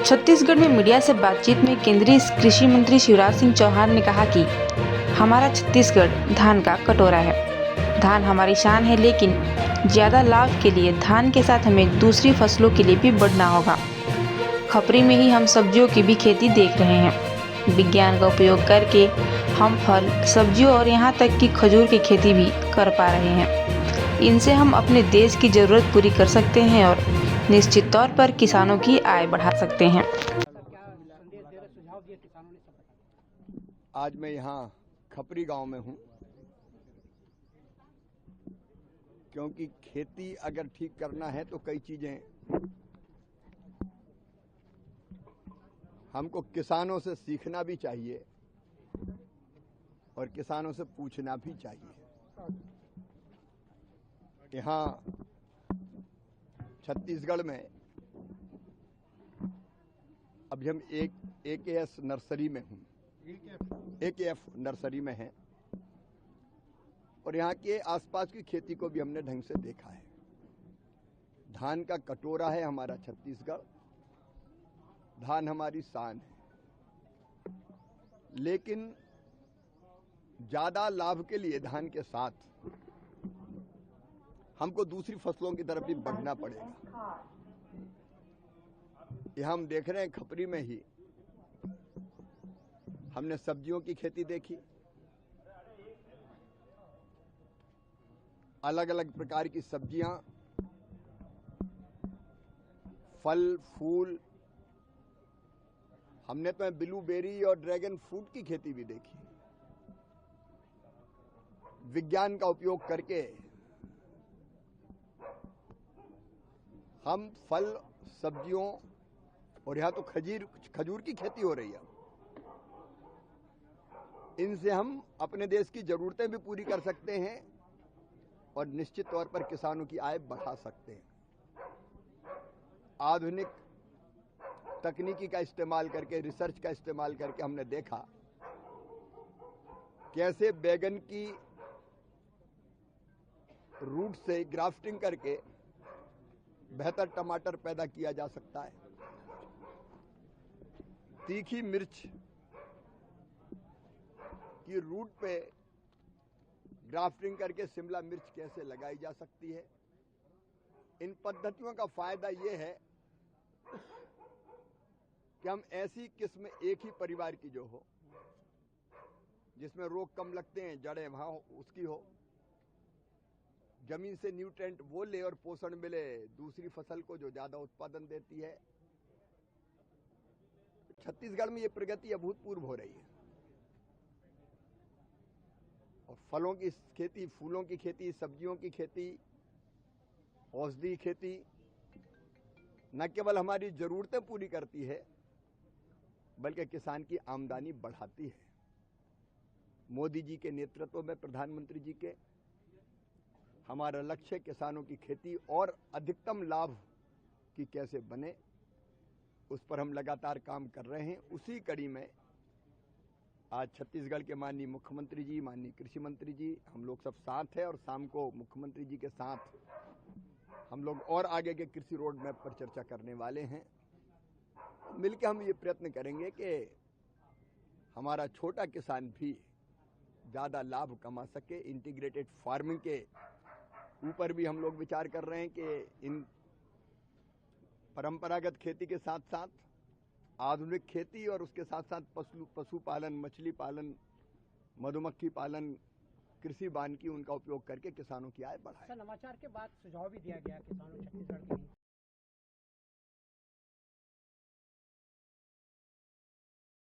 छत्तीसगढ़ में मीडिया से बातचीत में केंद्रीय कृषि मंत्री शिवराज सिंह चौहान ने कहा कि हमारा छत्तीसगढ़ धान का कटोरा है। धान हमारी शान है, लेकिन ज़्यादा लाभ के लिए धान के साथ हमें दूसरी फसलों के लिए भी बढ़ना होगा। खपरी में ही हम सब्जियों की भी खेती देख रहे हैं। विज्ञान का उपयोग करके हम फल, सब्जियों और यहाँ तक कि खजूर की खेती भी कर पा रहे हैं। इनसे हम अपने देश की ज़रूरत पूरी कर सकते हैं और निश्चित तौर पर किसानों की आय बढ़ा सकते हैं। आज मैं यहाँ खपरी गांव में हूँ, क्योंकि खेती अगर ठीक करना है तो कई चीजें हमको किसानों से सीखना भी चाहिए और किसानों से पूछना भी चाहिए। यहाँ छत्तीसगढ़ में अभी हम AKS नर्सरी में हूँ, AKF नर्सरी में है और यहाँ के आसपास की खेती को भी हमने ढंग से देखा है। धान का कटोरा है हमारा छत्तीसगढ़, धान हमारी शान है, लेकिन ज्यादा लाभ के लिए धान के साथ हमको दूसरी फसलों की तरफ भी बढ़ना पड़ेगा। यह हम देख रहे हैं, खपरी में ही हमने सब्जियों की खेती देखी, अलग अलग प्रकार की सब्जियां, फल फूल, हमने तो ब्लूबेरी और ड्रैगन फ्रूट की खेती भी देखी। विज्ञान का उपयोग करके हम फल, सब्जियों और यहां तो खजूर की खेती हो रही है। इनसे हम अपने देश की जरूरतें भी पूरी कर सकते हैं और निश्चित तौर पर किसानों की आय बढ़ा सकते हैं। आधुनिक तकनीकी का इस्तेमाल करके, रिसर्च का इस्तेमाल करके हमने देखा कैसे बैगन की रूट से ग्राफ्टिंग करके बेहतर टमाटर पैदा किया जा सकता है। तीखी मिर्च की रूट पे ग्राफ्टिंग करके शिमला मिर्च कैसे लगाई जा सकती है। इन पद्धतियों का फायदा यह है कि हम ऐसी किस्म एक ही परिवार की जो हो, जिसमें रोग कम लगते हैं, जड़ें वहां उसकी हो, जमीन से न्यूट्रेंट वो ले और पोषण मिले दूसरी फसल को जो ज्यादा उत्पादन देती है। छत्तीसगढ़ में ये प्रगति अभूतपूर्व हो रही है और फलों की खेती, फूलों की खेती, सब्जियों की खेती, औषधि खेती न केवल हमारी जरूरतें पूरी करती है बल्कि किसान की आमदनी बढ़ाती है। मोदी जी के नेतृत्व में, प्रधानमंत्री जी के, हमारा लक्ष्य किसानों की खेती और अधिकतम लाभ की कैसे बने, उस पर हम लगातार काम कर रहे हैं। उसी कड़ी में आज छत्तीसगढ़ के माननीय मुख्यमंत्री जी, माननीय कृषि मंत्री जी, हम लोग सब साथ हैं और शाम को मुख्यमंत्री जी के साथ हम लोग और आगे के कृषि रोड मैप पर चर्चा करने वाले हैं। मिलकर हम ये प्रयत्न करेंगे कि हमारा छोटा किसान भी ज्यादा लाभ कमा सके। इंटीग्रेटेड फार्मिंग के ऊपर भी हम लोग विचार कर रहे हैं कि इन परंपरागत खेती के साथ साथ आधुनिक खेती और उसके साथ साथ पशुपालन, मछली पालन, मधुमक्खी पालन, कृषि वानिकी, उनका उपयोग करके किसानों की आय बढ़ाएं। नवाचार के बाद सुझाव भी दिया गया किसानों छत्तीसगढ़ के लिए।